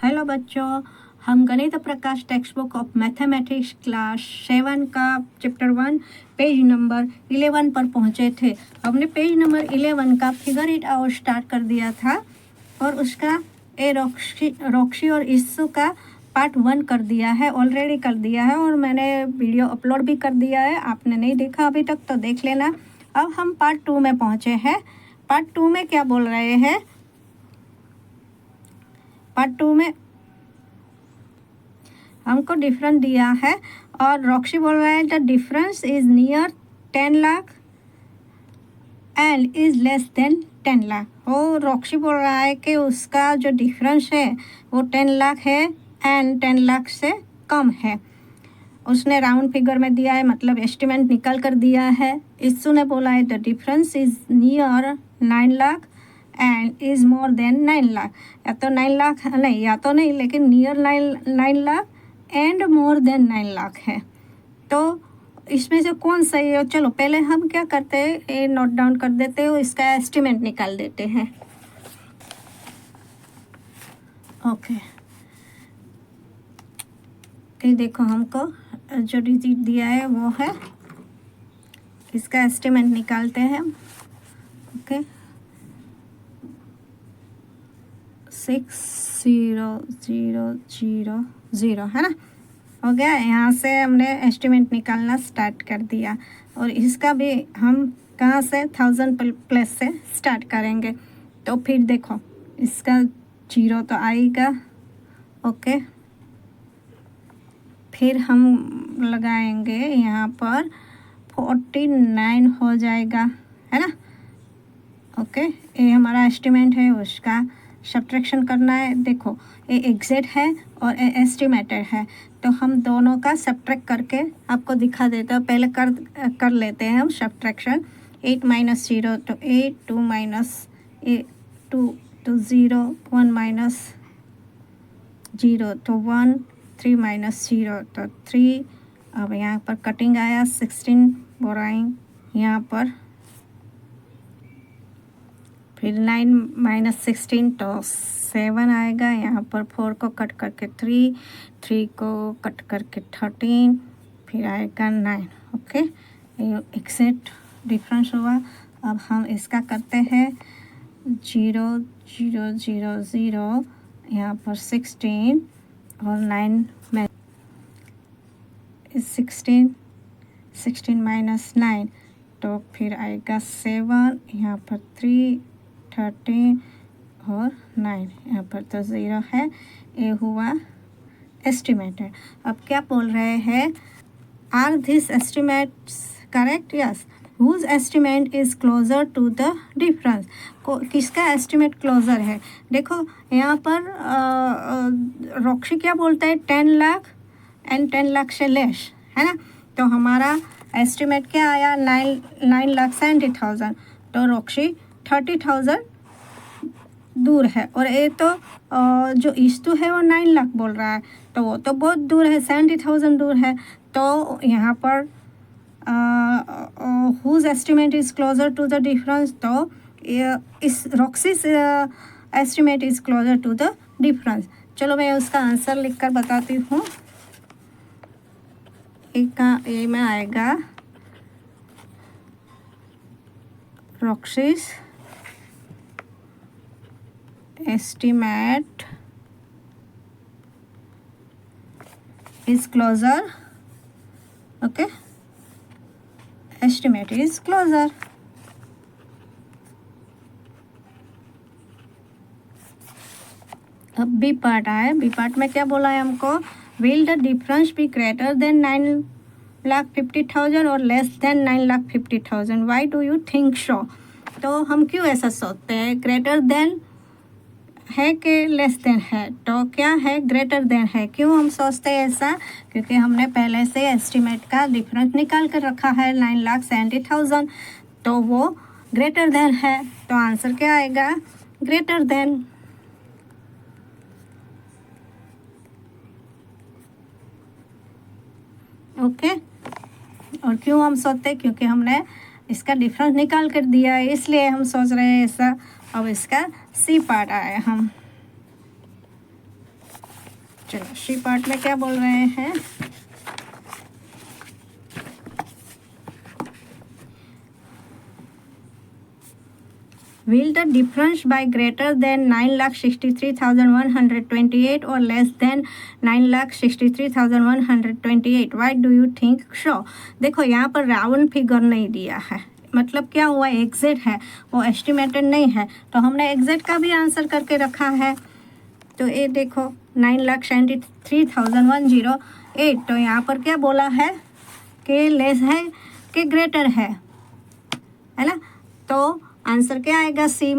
Hello बच्चों, हम Ganit Prakash text book of mathematics class 7 का चैप्टर 1 पेज नंबर 11 पर पहुंचे थे। हमने पेज नंबर 11 का फिगर इट आउट स्टार्ट कर दिया था और उसका रॉक्सी और इस्सू का पार्ट 1 कर दिया है, ऑलरेडी कर दिया है और मैंने वीडियो अपलोड भी कर दिया है। आपने नहीं देखा अभी तक तो देख लेना। अब हम पार्ट 2 में पहुंचे हैं। पार्ट 2 में क्या बोल रहे हैं? पार्ट 2 में हमको डिफरेंस दिया है और रॉक्सी बोल रहा है the difference is near 10 lakh and is less than 10 lakh. और रॉक्सी बोल रहा है कि उसका जो डिफरेंस है वो 10 लाख है एंड 10 लाख से कम है। उसने राउंड फिगर में दिया है, मतलब एस्टिमेट निकल कर दिया है। इस्सू ने बोला है the difference is near 9 lakh and is more than 9 lakh. या तो 9 लाख नहीं, या तो नहीं, लेकिन near 9 lakh and more than 9 lakh है। तो इसमें से कौन सही है? चलो पहले हम क्या करते हैं, ये नोट डाउन कर देते हैं, इसका एस्टिमेट निकाल देते हैं। ओके, ये देखो हमको जो डिजिट दिया है वो है, इसका एस्टिमेट निकालते हैं। ओके, 6000 है ना, हो गया। यहाँ से हमने एस्टिमेट निकालना स्टार्ट कर दिया और इसका भी हम कहाँ से 1000 प्लस से स्टार्ट करेंगे। तो फिर देखो इसका 0 तो आएगा। ओके, फिर हम लगाएंगे यहाँ पर 49 हो जाएगा, है ना। ओके, ये हमारा एस्टिमेट है, उसका सब्ट्रैक्शन करना है। देखो ये एग्जैक्ट है और ये एस्टिमेटेड है, तो हम दोनों का सब्ट्रैक्ट करके आपको दिखा देते हैं। पहले कर लेते हैं हम सब्ट्रैक्शन। 8 माइनस 0 तो 8, 2 माइनस 2 तो 0, 1 माइनस 0 तो 1, 3 माइनस 0 तो 3। अब यहाँ पर कटिंग आया, 16 बोराइंग यहाँ पर, फिर 9 माइनस 16 तो 7 आएगा। यहाँ पर 4 को कट करके 3, 3 को कट करके 13, फिर आएगा 9। ओके, ये एक्सेक्ट डिफरेंस हुआ। अब हम इसका करते हैं 0 0 0 0, यहाँ पर 16 और 9 में 16 माइनस 9 तो फिर आएगा 7, यहाँ पर 3, 13 और 9, यहाँ पर तो 0 है। ये हुआ एस्टिमेटेड। अब क्या बोल रहे हैं, are this estimates correct? Yes. Whose estimate is closer to the difference. किसका एस्टिमेट क्लोजर है? देखो यहाँ पर रॉक्सी क्या बोलता है, 10 लाख एंड 10 लाख से लेस, है ना। तो हमारा एस्टिमेट क्या आया, 9,70,000। तो रॉक्सी 30,000 दूर है और ये तो जो इस्तू है वो 9 लाख बोल रहा है, तो वो तो बहुत दूर है, 70,000 दूर है। तो यहाँ पर whose estimate is closer to the difference, तो इस Roxie's estimate is closer to the difference. चलो मैं उसका आंसर लिखकर बताती हूँ। ये में आएगा रॉक्सीज estimate is closer. Okay, estimate is closer. अब बी पार्ट आए। बी पार्ट में क्या बोला है हमको, will the difference be greater than 9,50,000 और less than 9,50,000? Why do you think so? तो हम क्यों ऐसा सोचते हैं? ग्रेटर देन है कि लेस देन है? तो क्या है, ग्रेटर देन है। क्यों हम सोचते हैं ऐसा? क्योंकि हमने पहले से एस्टिमेट का डिफरेंस निकाल कर रखा है 9,70,000, तो वो ग्रेटर देन है। तो आंसर क्या आएगा, ग्रेटर देन। ओके, और क्यों हम सोचते हैं? क्योंकि हमने इसका डिफरेंस निकाल कर दिया है, इसलिए हम सोच रहे हैं ऐसा। अब इसका सी पार्ट आए हम। चलो सी पार्ट में क्या बोल रहे हैं, will the difference by greater than 9,63,128 or less than 9,63,128? Why do you think so? देखो यहाँ पर राउंड फिगर नहीं दिया है, मतलब क्या हुआ, एग्जैक्ट है, वो एस्टिमेटेड नहीं है, तो हमने एग्जैक्ट का भी आंसर करके रखा है। तो ये देखो 9,73,108, तो यहाँ पर क्या बोला है कि लेस है कि ग्रेटर है ना, तो आंसर क्या आएगा, सी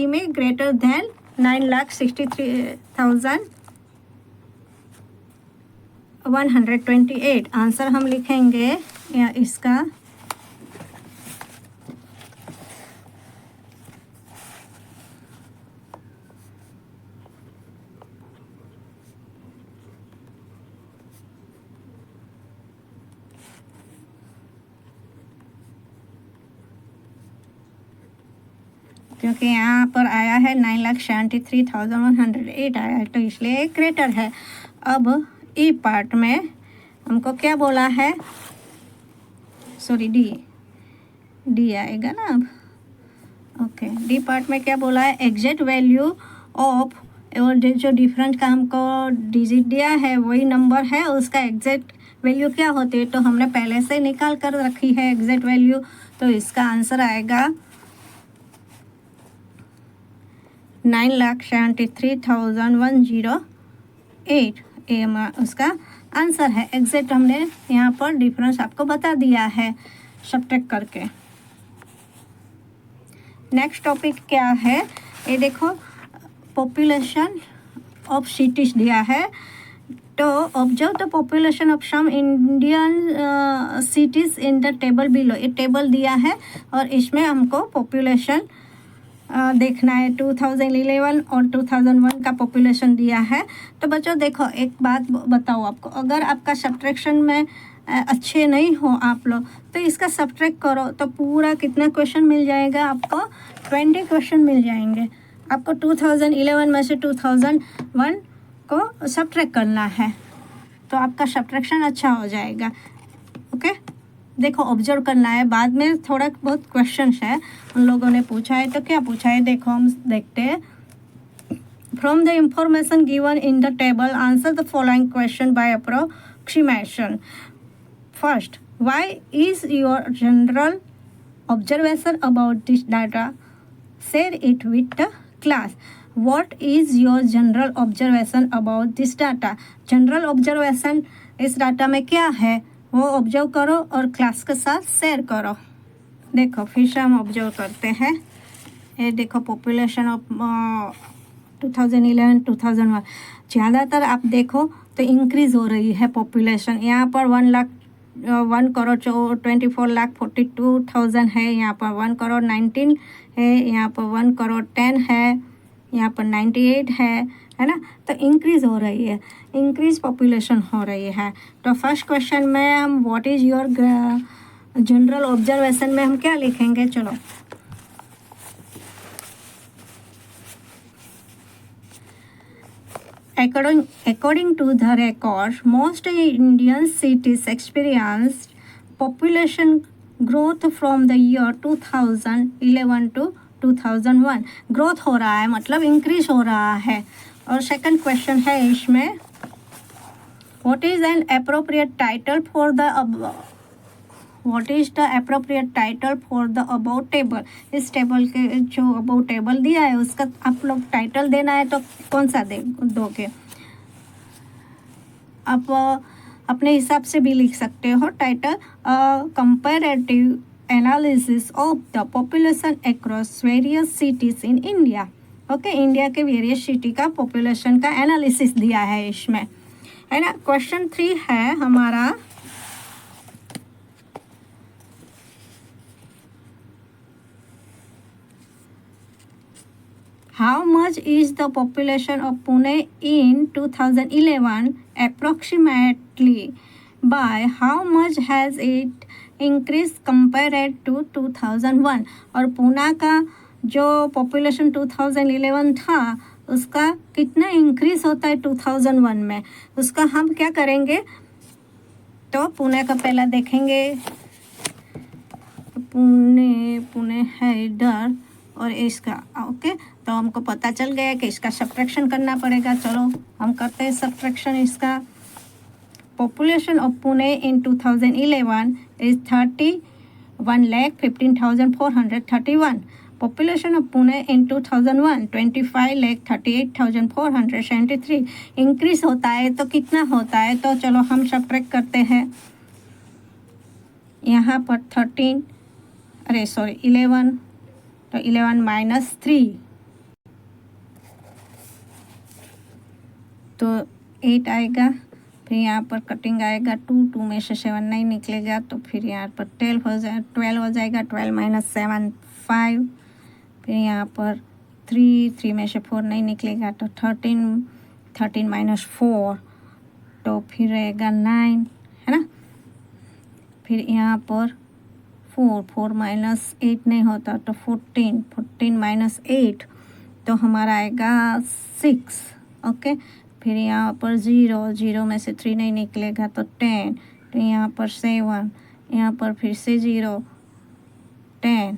में ग्रेटर देन 9,63,128। आंसर हम लिखेंगे या इसका क्योंकि यहाँ पर आया है 9,73,108 आया है, तो इसलिए ग्रेटर है। अब ई पार्ट में हमको क्या बोला है, सॉरी डी आएगा ना अब, ओके। डी पार्ट में क्या बोला है, एग्जैक्ट वैल्यू ऑफ, और जो डिफरेंट का हमको डिजिट दिया है वही नंबर है, उसका एग्जैक्ट वैल्यू क्या होती है, तो हमने पहले से निकाल कर रखी है एग्जैक्ट वैल्यू, तो इसका आंसर आएगा 9,73,108। ये उसका आंसर है, एग्जैक्ट हमने यहाँ पर डिफरेंस आपको बता दिया है सब्ट्रैक्ट करके। नेक्स्ट टॉपिक क्या है, ये देखो पॉपुलेशन ऑफ सिटीज दिया है, तो observe the population of some Indian cities in the table below. ये टेबल दिया है और इसमें हमको पॉपुलेशन देखना है, 2011 और 2001 का पॉपुलेशन दिया है। तो बच्चों देखो एक बात बताओ आपको, अगर आपका सब्ट्रैक्शन में अच्छे नहीं हो आप लोग, तो इसका सब्ट्रैक्ट करो तो पूरा कितना क्वेश्चन मिल जाएगा आपको, 20 क्वेश्चन मिल जाएंगे। आपको 2011 में से 2001 को सब्ट्रैक्ट करना है, तो आपका सब्ट्रैक्शन अच्छा हो जाएगा। ओके, देखो ऑब्जर्व करना है, बाद में थोड़ा बहुत क्वेश्चंस है उन लोगों ने पूछा है, तो क्या पूछा है देखो हम देखते हैं। From the information given in the table answer the following question by approximation. First, why is your general observation about this data, share it with the class. What is your general observation about this data. General observation इस data में क्या है वो observe करो और class के साथ share करो। देखो फिर से हम ऑब्जर्व करते हैं, ये देखो पॉपुलेशन ऑफ 2011 2001, ज़्यादातर आप देखो तो इंक्रीज़ हो रही है पॉपुलेशन। यहाँ पर 1,24,42,000 है, यहाँ पर 1,19,00,000 है, यहाँ पर 1,10,00,000 है, यहाँ पर 98 है ना, तो इंक्रीज़ हो रही है, इंक्रीज पॉपुलेशन हो रही है। तो फर्स्ट क्वेश्चन में हम what is your general observation में हम क्या लिखेंगे, चलो according to the records, most Indian cities experienced population growth from the year 2011 to 2001। Growth हो रहा है मतलब इंक्रीज हो रहा है। और सेकंड क्वेश्चन है इसमें, what is an appropriate title for the about table. इस टेबल के जो अबाउट टेबल दिया है उसका आप लोग टाइटल देना है, तो कौन सा दोगे आप अपने हिसाब से भी लिख सकते हो title, comparative analysis of the population across various cities in India. Okay, India के वेरियस सिटी का पॉपुलेशन का एनालिसिस दिया है इसमें, है ना। क्वेश्चन 3 है हमारा, how much is the population of Pune in 2011 approximately, by how much has it increase compared to 2001। और पुणे का जो पॉपुलेशन 2011 था उसका कितना इंक्रीज होता है 2001 में, उसका हम क्या करेंगे, तो पुणे का पहला देखेंगे। पुणे है इधर और इसका, ओके, तो हमको पता चल गया कि इसका सब्ट्रैक्शन करना पड़ेगा। चलो हम करते हैं सब्ट्रैक्शन इसका। Population of Pune in 2011 is 31,15,431। Population of Pune in 2001 25,38,473। Increase होता है तो कितना होता है, तो चलो हम सब्ट्रैक्ट करते हैं। यहाँ पर 11, तो 11 माइनस 3, तो 8 आएगा। फिर यहाँ पर कटिंग आएगा 2 में से 7 नहीं निकलेगा, तो फिर यहाँ पर 12 हो जाएगा। 12 माइनस 7 5। फिर यहाँ पर 3 में से 4 नहीं निकलेगा, तो 13 माइनस 4, तो फिर रहेगा 9, है ना। फिर यहाँ पर 4 माइनस 8 नहीं होता, तो 14 माइनस 8, तो हमारा आएगा 6, ओके। फिर यहाँ पर 0 में से 3 नहीं निकलेगा, तो 10, तो यहाँ पर 7, यहाँ पर फिर से 0, 10,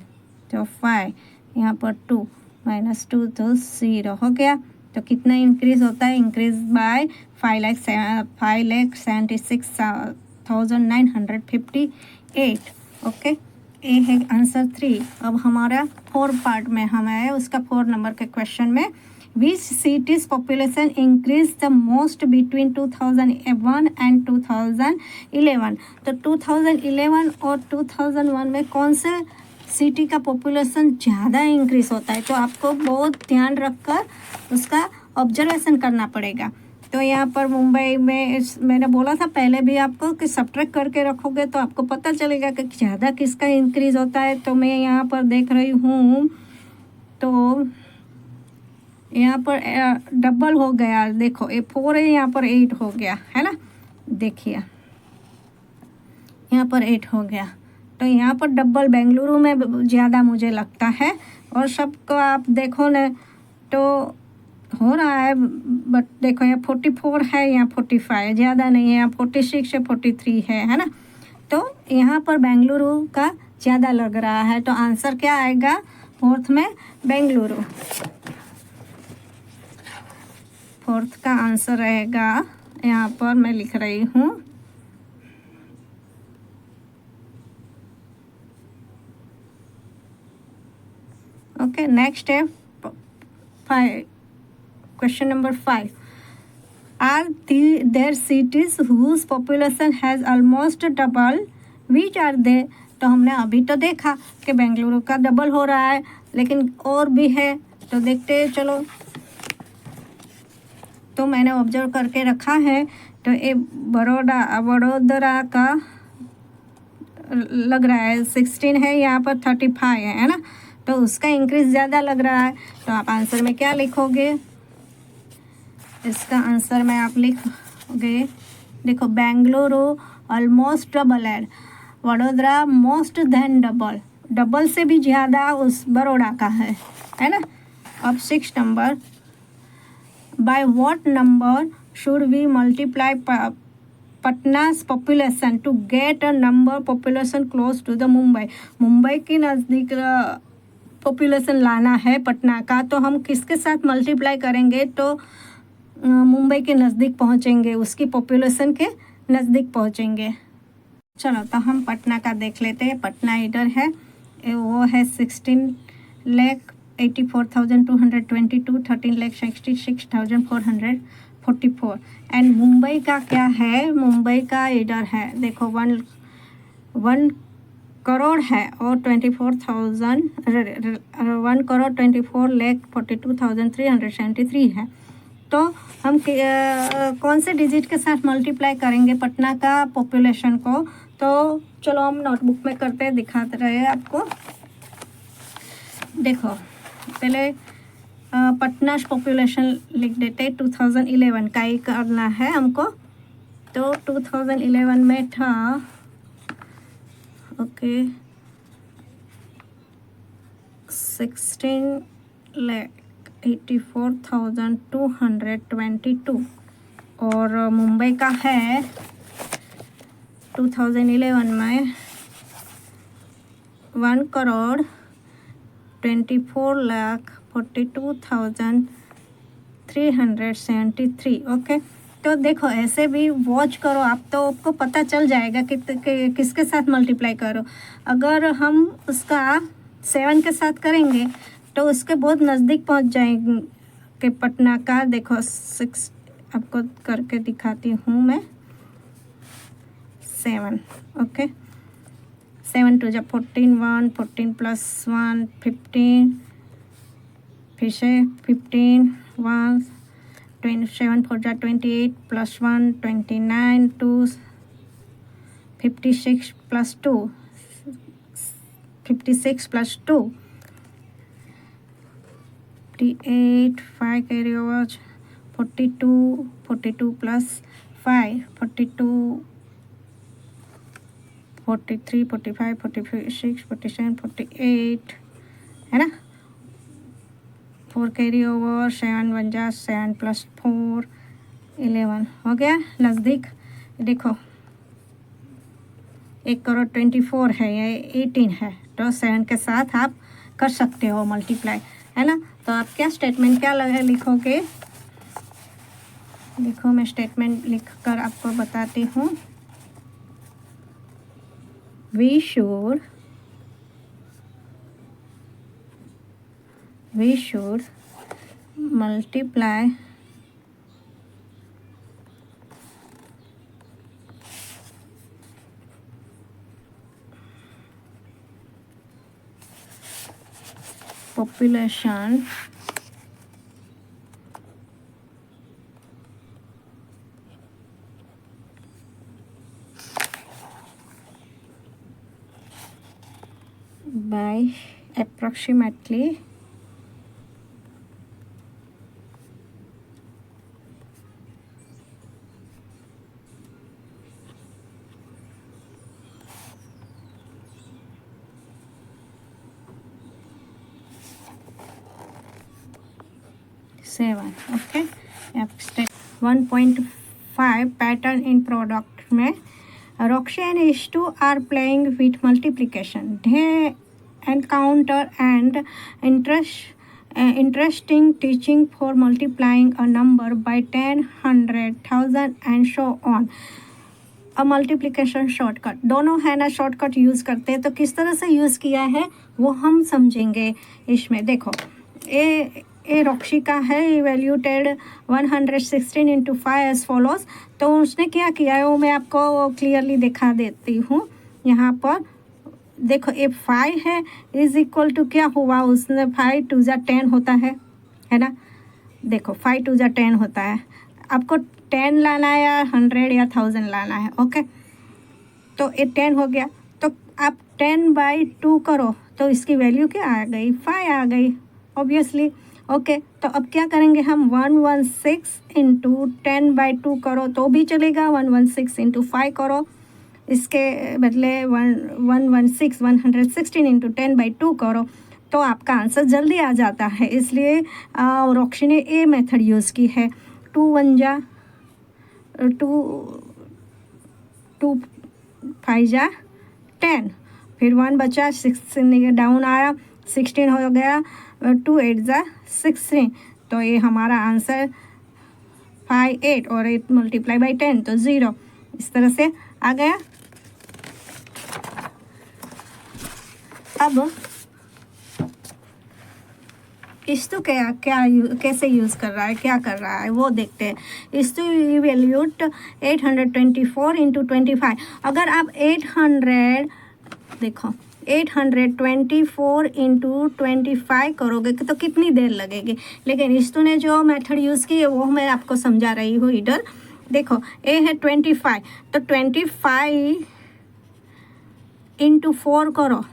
तो 5, यहाँ पर 2 माइनस 2, तो 0 हो गया। तो कितना इंक्रीज होता है, इंक्रीज बाय 5,76,958, ओके। ये है आंसर 3। अब हमारा 4 पार्ट में हम आए, उसका 4 नंबर के क्वेश्चन में, विच cities population increase the most between 2001 and 2011। तो 2011 और 2001 में कौन से सिटी का पॉपुलेशन ज़्यादा इंक्रीज होता है, तो आपको बहुत ध्यान रखकर उसका ऑब्जर्वेशन करना पड़ेगा। तो यहाँ पर मुंबई में मैंने बोला था पहले भी आपको कि सब्ट्रैक्ट करके रखोगे तो आपको पता चलेगा कि ज़्यादा किसका इंक्रीज होता है। तो मैं यहाँ पर देख रही हूँ, तो यहाँ पर डबल हो गया, देखो ये 4 है, यहाँ पर 8 हो गया, है ना। देखिए यहाँ पर 8 हो गया, तो यहाँ पर डबल बेंगलुरु में ज़्यादा मुझे लगता है। और सबको आप देखो न तो हो रहा है, बट देखो यहाँ 44 है, यहाँ 45, ज़्यादा नहीं है, यहाँ 46 है, 43 है ना। तो यहाँ पर बेंगलुरु का ज़्यादा लग रहा है, तो आंसर क्या आएगा 4th में, बेंगलुरु। 4th का आंसर रहेगा, यहाँ पर मैं लिख रही हूँ, ओके। नेक्स्ट है 5, question number 5, are there cities whose population has almost double, which are they. तो हमने अभी तो देखा कि बेंगलुरु का डबल हो रहा है, लेकिन और भी है, तो देखते हैं चलो। तो मैंने ऑब्जर्व करके रखा है, तो ये वडोदरा का लग रहा है 16 है, यहाँ पर 35 है ना, तो उसका इंक्रीज ज़्यादा लग रहा है। तो आप आंसर में क्या लिखोगे, इसका आंसर में आप लिखोगे, देखो बेंगलुरु ऑलमोस्ट डबल है, Vadodara most then double, double से भी ज़्यादा उस बड़ौदा का है ना। अब 6 number, by what number should we multiply पटना's population to get a number population close to the Mumbai. Mumbai के नज़दीक पॉपुलेशन लाना है पटना का, तो हम किसके साथ मल्टीप्लाई करेंगे, तो मुंबई के नज़दीक पहुंचेंगे, उसकी पॉपुलेशन के नज़दीक पहुंचेंगे। चलो तो हम पटना का देख लेते हैं। पटना इधर है, वो है 16,84,222, 13,66,444। एंड मुंबई का क्या है, मुंबई का इधर है, देखो 1 करोड़ है और 1,24,42,373 है। तो हम कौन से डिजिट के साथ मल्टीप्लाई करेंगे पटना का पॉपुलेशन को, तो चलो हम नोटबुक में करते हैं, दिखाते रहे आपको। देखो पहले पटना पॉपुलेशन लिख देते, 2011 का ही करना है हमको। तो 2011 में था, ओके, 16 लाख 84,222 और मुंबई का है 2011 में 1,42,42,373। ओके, तो देखो ऐसे भी वॉच करो आप, तो आपको पता चल जाएगा कि किसके साथ मल्टीप्लाई करो। अगर हम उसका 7 के साथ करेंगे तो उसके बहुत नज़दीक पहुंच जाएंगे कि पटना का। देखो 6 आपको करके दिखाती हूँ मैं। 7 ओके, 7 2 जा 14, 1 14 प्लस 1 15, फिर से 15 1 27 4 जा 28 plus 1 29 2 56 plus 2 56 plus 2 58 5 carry over 42 plus 5 42 43 45 46 47 48 है ना। 4 कैरी ओवर 7 1 जा 7 प्लस 4 11 हो गया नज़दीक। देखो 1,24 है, ये 18 है, तो 7 के साथ आप कर सकते हो मल्टीप्लाई, है ना। तो आप क्या स्टेटमेंट क्या लिखोगे, देखो मैं स्टेटमेंट लिख कर आपको बताती हूँ। we should multiply population by approximately 7। Okay, step 1.5 pattern in product में Roxy and Ishtu are playing with multiplication. They encounter and interesting teaching for multiplying a number by 10, 100, 1000 and so on. A multiplication shortcut दोनों है ना, shortcut use करते हैं, तो किस तरह से यूज़ किया है वो हम समझेंगे इसमें। देखो ए रॉक्सी का है, इवेल्यूटेड 116 इंटू 5 एज फॉलोज। तो उसने क्या किया है वो मैं आपको क्लियरली दिखा देती हूँ। यहाँ पर देखो ए 5 है इज इक्वल टू क्या हुआ, उसने 5 2 जा 10 होता है ना। देखो 5 2 जा 10 होता है, आपको 10 लाना है या 100 या 1000 लाना है। ओके, तो ये 10 हो गया, तो आप 10/2 करो तो इसकी वैल्यू क्या आ गई, 5 आ गई ऑब्वियसली। ओके, तो अब क्या करेंगे हम 116 इंटू 10/2 करो तो भी चलेगा, 116 इंटू 5 करो, इसके बदले 116 इंटू 10/2 करो तो आपका आंसर जल्दी आ जाता है। इसलिए रॉक्सी ने ए मेथड यूज़ की है। 2 1 जा 2 5 जा 10, फिर 1 बचा, 6 डाउन आया, 16 हो गया, 2 8 जा 16, तो ये हमारा आंसर 5 8 और 8 मल्टीप्लाई बाई 10 तो 0, इस तरह से आ गया। अब इस्तु कैसे यूज़ कर रहा है, क्या कर रहा है वो देखते हैं। इस्तु इवेल्यूट 824 इंटू 25। अगर आप 824 इंटू 25 करोगे तो कितनी देर लगेगी, लेकिन इस्तु ने जो मेथड यूज़ की है वो मैं आपको समझा रही हूँ इधर। देखो ए है 25, तो 25 इंटू 4 करो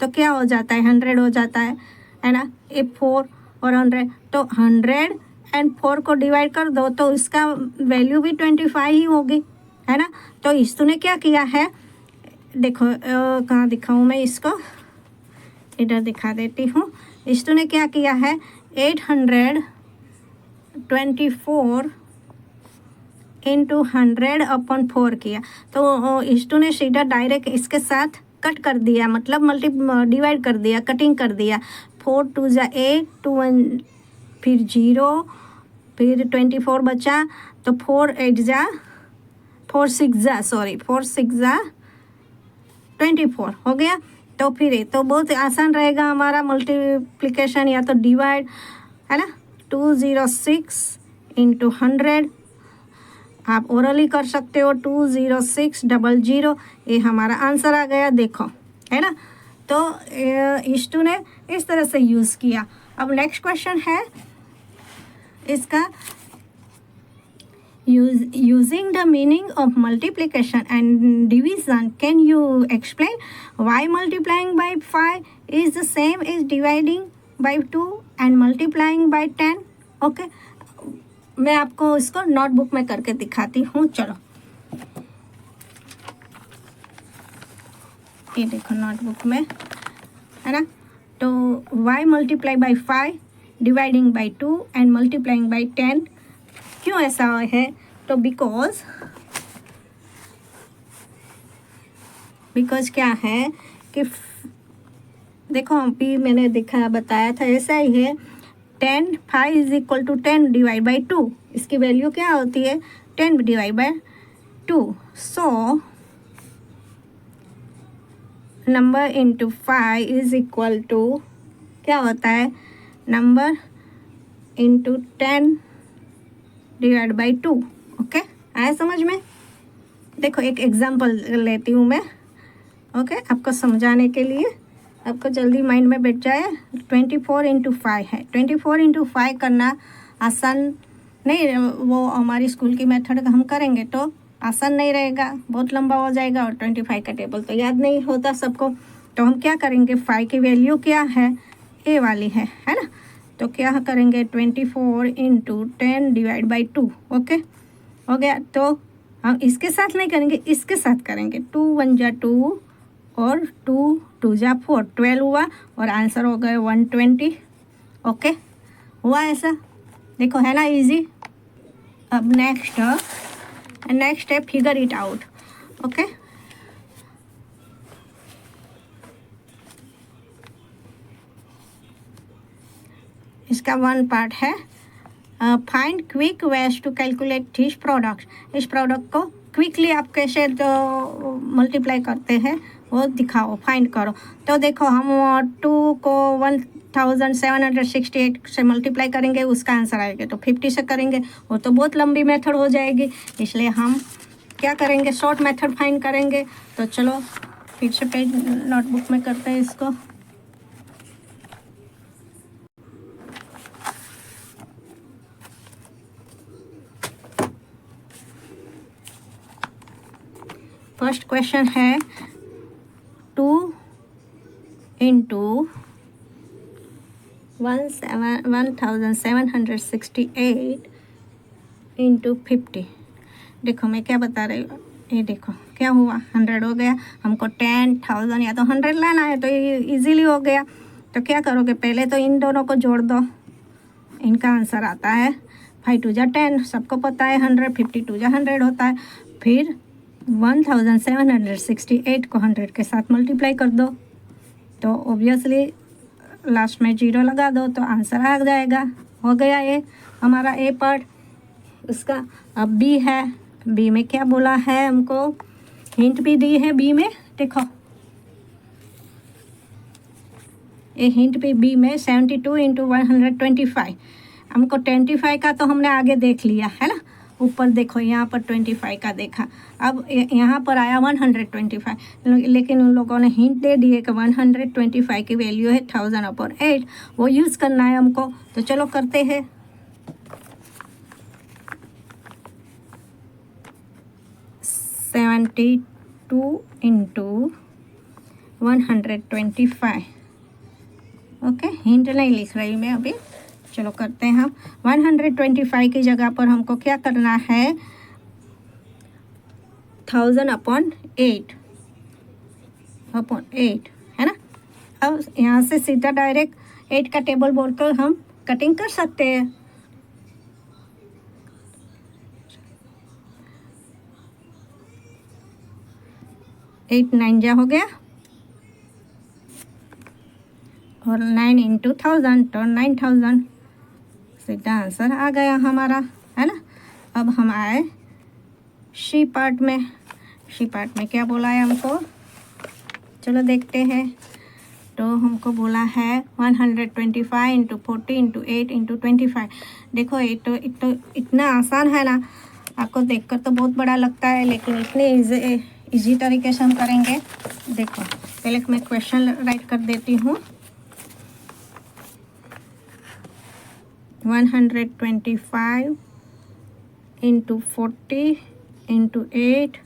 तो क्या हो जाता है, 100 हो जाता है ना। ए 4 और 100, तो 100 एंड 4 को डिवाइड कर दो तो इसका वैल्यू भी 25 ही होगी, है ना। तो इस्तु ने क्या किया है, देखो कहाँ दिखाऊँ मैं इसको, इधर दिखा देती हूँ। इस्तु ने क्या किया है, 824 इंटू 100/4 किया, तो इष्टू ने सीधा डायरेक्ट इसके साथ कट कर दिया, मतलब डिवाइड कर दिया, कटिंग कर दिया। 4 2 जा 8, 2 1 फिर 0, फिर 24 बचा, तो 4 6 जा 24 हो गया। तो फिर तो बहुत आसान रहेगा हमारा मल्टीप्लिकेशन या तो डिवाइड, है ना। 206 इंटू 100, आप ओरली कर सकते हो, 20600, ये हमारा आंसर आ गया, देखो, है ना। तो इष्टू ने इस तरह से यूज़ किया। अब नेक्स्ट क्वेश्चन है इसका, using the meaning of multiplication and division, can you explain why multiplying by 5 is the same as dividing by 2 and multiplying by 10? Okay, मैं आपको इसको नोटबुक में करके दिखाती हूँ। चलो, ये देखो नोटबुक में, है ना। तो y multiply by 5, dividing by 2 and multiplying by 10, क्यों ऐसा है? तो बिकॉज क्या है कि देखो अभी मैंने बताया था, ऐसा ही है। 5 is equal to 10 divide by 2, इसकी वैल्यू क्या होती है? 10 divide by 2। So number into 5 is equal to क्या होता है? Number into 10 divide by 2। Okay, आया समझ में? देखो एक एग्जांपल लेती हूँ मैं, ओके, आपको समझाने के लिए, आपको जल्दी माइंड में बैठ जाए। 24 इंटू 5 है, 24 इंटू 5 करना आसान नहीं, वो हमारी स्कूल की मेथड हम करेंगे तो आसान नहीं रहेगा, बहुत लंबा हो जाएगा, और 25 का टेबल तो याद नहीं होता सबको। तो हम क्या करेंगे, 5 की वैल्यू क्या है? ए वाली है ना। तो क्या करेंगे, 24 इंटू 10 डिवाइड बाई 2। ओके, हो गया। तो हम इसके साथ नहीं करेंगे, इसके साथ करेंगे। 2 1 जा 2 और 2 2 जा 4, 12 हुआ, और आंसर हो गए 120। ओके, हुआ ऐसा, देखो, है ना इजी। अब नेक्स्ट है फिगर इट आउट। ओके, इसका वन पार्ट है, find quick ways to calculate this product. इस प्रोडक्ट को क्विकली आप कैसे तो मल्टीप्लाई करते हैं वो दिखाओ, फाइंड करो। तो देखो हम 2 को 1768 से मल्टीप्लाई करेंगे, उसका आंसर आएगा। तो 50 से करेंगे, वो तो बहुत लंबी मेथड हो जाएगी, इसलिए हम क्या करेंगे, शॉर्ट मेथड फाइंड करेंगे। तो चलो फिर से पेज नोटबुक में करते हैं इसको। फर्स्ट क्वेश्चन है 2 इंटू 1768 इंटू 50। देखो मैं क्या बता रही हूँ, ये देखो क्या हुआ, 100 हो गया। हमको 10,000 या तो 100 लाना है, तो ये इजीली हो गया। तो क्या करोगे, पहले तो इन दोनों को जोड़ दो, इनका आंसर आता है 5 2 जा 10, सबको पता है 100, 50 2 जा 100 होता है। फिर 1768 को 100 के साथ मल्टीप्लाई कर दो, तो ऑब्वियसली लास्ट में 0 लगा दो, तो आंसर आ जाएगा। हो गया ये हमारा ए पार्ट उसका। अब बी है, बी में क्या बोला है, हमको हिंट भी दी है बी में, देखो ये हिंट भी बी में 72 इंटू 125। हमको 25 का तो हमने आगे देख लिया है ना, ऊपर देखो यहाँ पर 25 का देखा। अब यहाँ पर आया 125, लेकिन उन लोगों ने हिंट दे दिए कि 125 की वैल्यू है 1000/8, वो यूज़ करना है हमको। तो चलो करते हैं। Seventy 2 into 125। ओके, हिंट नहीं लिख रही मैं अभी, चलो करते हैं हम। 125 की जगह पर हमको क्या करना है, 1000/8 है ना। अब यहाँ से सीधा डायरेक्ट 8 का टेबल बोलकर हम कटिंग कर सकते हैं। 8 9 जा हो गया और 9 इंटू 1000 तो 9000 सीधा आंसर आ गया हमारा, है ना। अब हम आए शी पार्ट में। शी पार्ट में क्या बोला है हमको, चलो देखते हैं। तो हमको बोला है 125 इंटू 40 इंटू 8 इंटू 25। देखो ये तो इतना आसान है ना, आपको देखकर तो बहुत बड़ा लगता है, लेकिन इतने इजी तरीके से हम करेंगे। देखो पहले मैं क्वेश्चन राइट कर देती हूँ। 125 इंटू 40 इंटू 8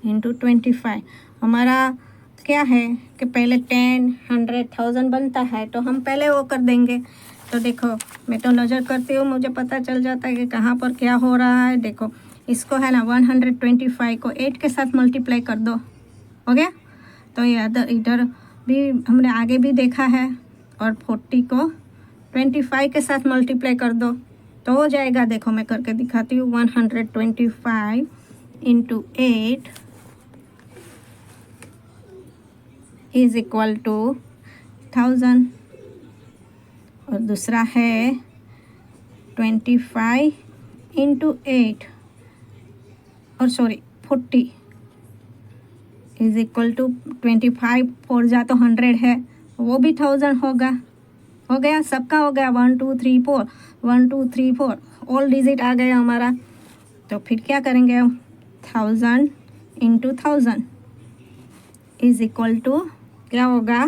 इंटू 25। हमारा क्या है कि पहले 10 100 1000 बनता है, तो हम पहले वो कर देंगे। तो देखो मैं तो नज़र करती हूँ, मुझे पता चल जाता है कि कहाँ पर क्या हो रहा है। देखो इसको है ना 125 को 8 के साथ मल्टीप्लाई कर दो, हो गया। तो ये इधर भी हमने आगे भी देखा है, और 40 को 25 के साथ मल्टीप्लाई कर दो तो हो जाएगा। देखो मैं करके दिखाती हूँ। 125 इंटू 8 इज इक्वल टू 1000, और दूसरा है 25 इंटू 8 और सॉरी 40 इज इक्वल टू 25 4 जा तो 100 है, वो भी 1000 होगा। हो गया, सबका हो गया। 1 2 3 4 1 2 3 4 ऑल डिजिट आ गया हमारा। तो फिर क्या करेंगे हम, 1000 इंटू 1000 इज इक्वल टू क्या होगा,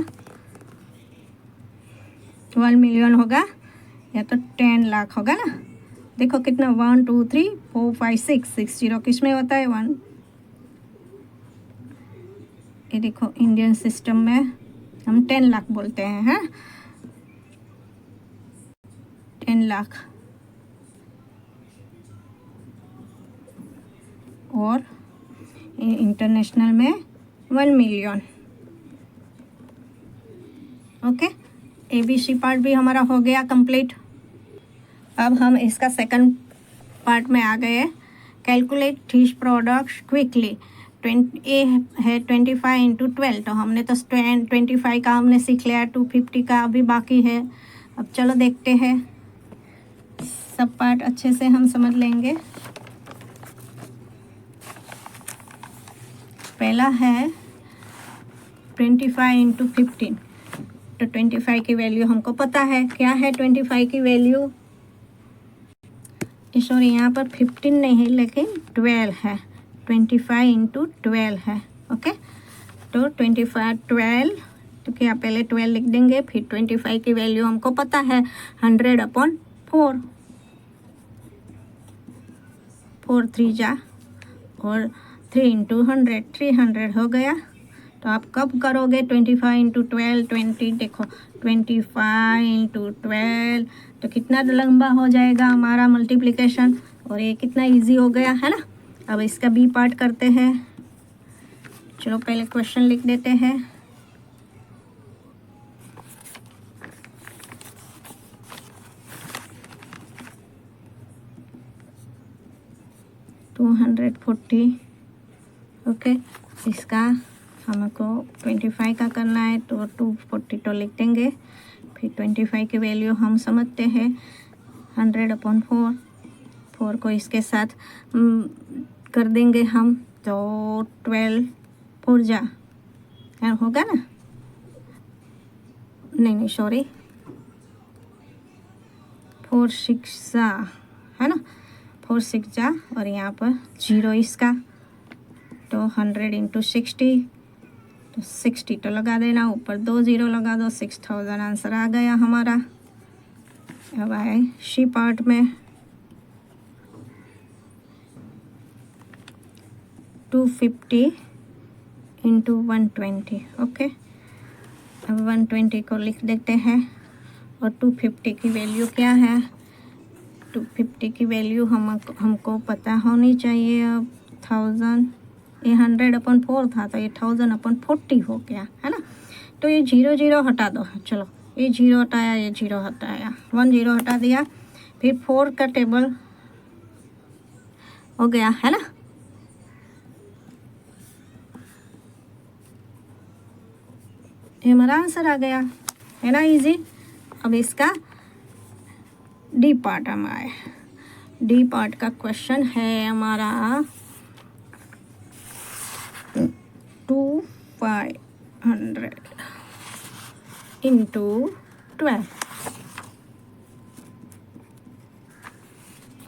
1 मिलियन होगा या तो 10 लाख होगा ना। देखो कितना 1 2 3 4 5 6 0 किस में होता है 1। ये देखो इंडियन सिस्टम में हम 10 लाख बोलते हैं, हैं 10 लाख, और इंटरनेशनल में 1 मिलियन। ओके, ABC पार्ट भी हमारा हो गया कंप्लीट। अब हम इसका सेकंड पार्ट में आ गए। Calculate fish products quickly. ए है 25 इंटू 12, तो हमने तो 25 का हमने सीख लिया, 250 का अभी बाकी है। अब चलो देखते हैं, सब पार्ट अच्छे से हम समझ लेंगे। पहला है 25 इंटू 15, तो 25 की वैल्यू हमको पता है क्या है। 25 की वैल्यू सॉरी यहाँ पर 15 नहीं लेकिन 12 है। 25 इंटू 12 है। ओके, तो 25 12, तो क्या पहले 12 लिख देंगे, फिर 25 की वैल्यू हमको पता है 100/4, 4 3 जा, और 3 इंटू 100 300 हो गया। तो आप कब करोगे 25 इंटू 12 20, देखो 25 इंटू 12 तो कितना लंबा हो जाएगा हमारा मल्टीप्लिकेशन, और ये कितना इजी हो गया है ना। अब इसका बी पार्ट करते हैं। चलो पहले क्वेश्चन लिख देते हैं। $240। ओके, इसका हमको 25 का करना है, तो 240 तो लिख देंगे। फिर 25 की वैल्यू हम समझते हैं 100/4, 4 को इसके साथ कर देंगे हम, तो 12 4 जा होगा ना, नहीं सॉरी 4 6 जा, है ना 4 6 जा, और यहाँ पर 0 इसका, तो 100 इंटू 60, तो 60 तो लगा देना, ऊपर 2 0 लगा दो, 6000 आंसर आ गया हमारा। अब आए शी पार्ट में। 250 इंटू 120। ओके, अब 120 को लिख देते हैं, और 250 की वैल्यू क्या है, 250 की वैल्यू हमको पता होनी चाहिए। अब 1000, ये 100/4 था, तो ये 1000/40 हो गया, है ना। तो ये 0 0 हटा दो, चलो ये 0 हटाया, ये 0 हटाया, 1 0 हटा दिया। फिर 4 का टेबल हो गया है ना। ये हमारा आंसर आ गया, है ना इजी। अब इसका डी पार्ट हम आए। डी पार्ट का क्वेश्चन है हमारा 2500 इंटू 12।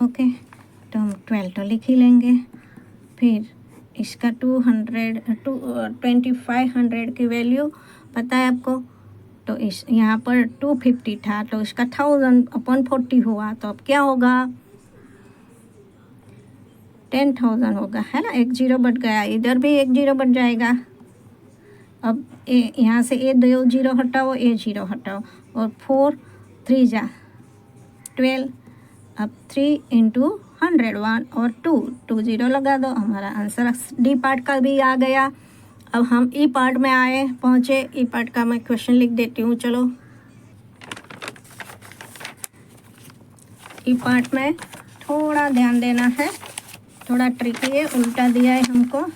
ओके, तो हम 12 तो लिख ही लेंगे। फिर इसका 2500 की वैल्यू पता है आपको, तो इस यहाँ पर 250 था, तो इसका 1000/40 हुआ, तो अब क्या होगा, 10,000 होगा, है ना। एक 0 बढ़ गया, इधर भी एक 0 बढ़ जाएगा। अब यहाँ से ये 2 0 हटाओ, ये 0 हटाओ, और 4 3 जा 12। अब 3 इंटू 100, 1 और 2 0 लगा दो, हमारा आंसर डी पार्ट का भी आ गया। अब हम ई पार्ट में पहुँचे। ई पार्ट का मैं क्वेश्चन लिख देती हूँ, चलो। ई पार्ट में थोड़ा ध्यान देना है, थोड़ा ट्रिकी है, उल्टा दिया है हमको।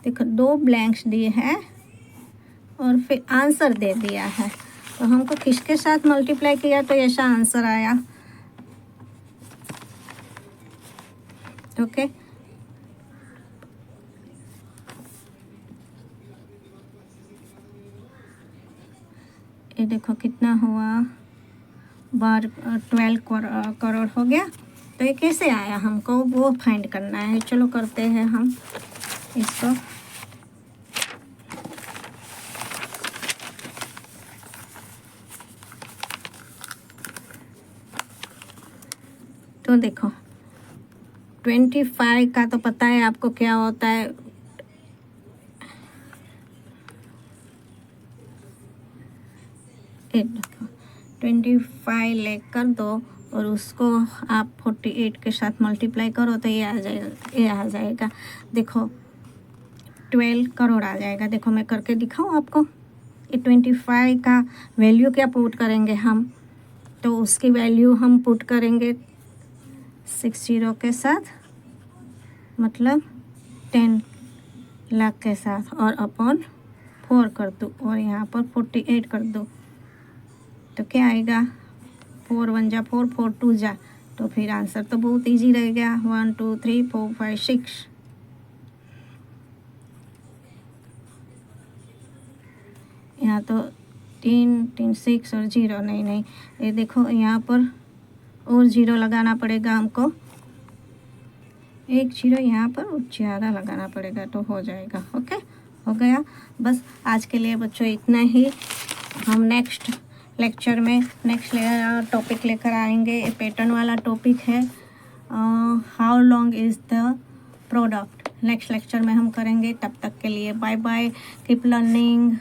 देखो 2 ब्लैंक्स दिए हैं और फिर आंसर दे दिया है, तो हमको किसके साथ मल्टीप्लाई किया तो ऐसा आंसर आया। ओके, ये देखो कितना हुआ, 12 करोड़ हो गया। तो ये कैसे आया, हमको वो फाइंड करना है। चलो करते हैं हम इसको। तो देखो 25 का तो पता है आपको क्या होता है, देखो 25 लेकर दो और उसको आप 48 के साथ मल्टीप्लाई करो तो ये आ जाएगा। देखो 12 करोड़ आ जाएगा। देखो मैं करके दिखाऊं आपको। ये 25 का वैल्यू क्या पुट करेंगे हम, तो उसकी वैल्यू हम पुट करेंगे 60 के साथ, मतलब 10 लाख के साथ, और अपॉन 4 कर दो, और यहाँ पर 48 कर दो, तो क्या आएगा, 4 1 जा 4, 4 2 जा, तो फिर आंसर तो बहुत इजी रहेगा, 1 2 3 4 5 6। यहाँ तो 3 3 6 और 0, नहीं, ये देखो यहाँ पर और 0 लगाना पड़ेगा हमको, एक 0 यहाँ पर ज़्यादा लगाना पड़ेगा, तो हो जाएगा। ओके, हो गया। बस आज के लिए बच्चों इतना ही। हम नेक्स्ट लेक्चर में नेक्स्ट टॉपिक लेकर आएंगे। ये पैटर्न वाला टॉपिक है, how long is the product. Next lecture में हम करेंगे। तब तक के लिए बाय बाय, कीप लर्निंग।